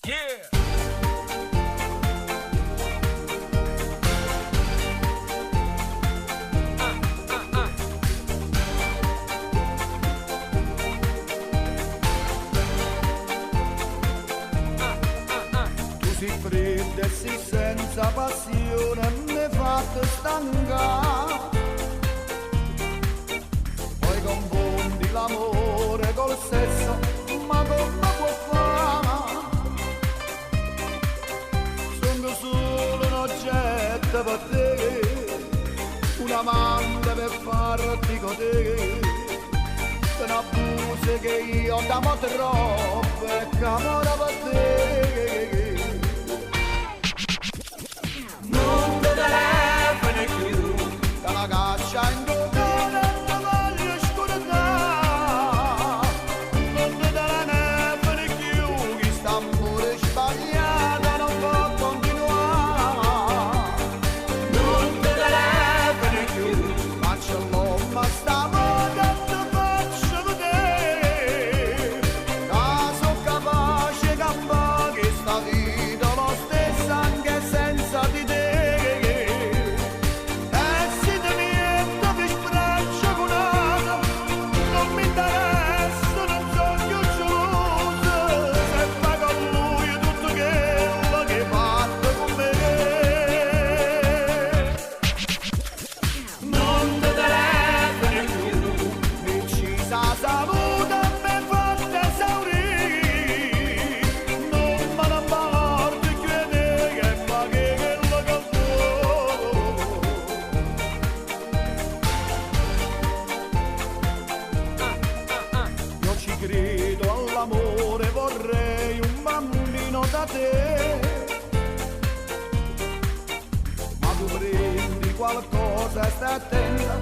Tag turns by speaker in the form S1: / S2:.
S1: Yeah!
S2: Tu sei fredda e sei senza passione, mi fate stancare. Poi confondi l'amore col sesso, ma come può fare? Sono solo un oggetto per te, un amante per farti godere. Se ne abusi che io t'amo troppo e che amore per te.
S1: Non ti telefoni più,
S2: Dalla caccia in gola non voglio scordare. Non ti telefoni più, chi sta pure sbagliato non può continuare.
S1: non ti telefoni più,
S2: Faccio l'uomo stavolta faccio vedere. Caso capace campa che sta vita lo stesso anche senza di te. E se ti niente vi sbraccio con altro, non mi interessa, non sono più geloso. Se fa con lui tutto quello che hai fatto con me.
S1: non ti telefoni più,
S2: Decisa saluta me fatta esaurire. Non me ne importa crede che fa che quello che vuoi. Io ci credo all'amore, vorrei un bambino da te. Ma tu prendi qualcosa e stai attenta,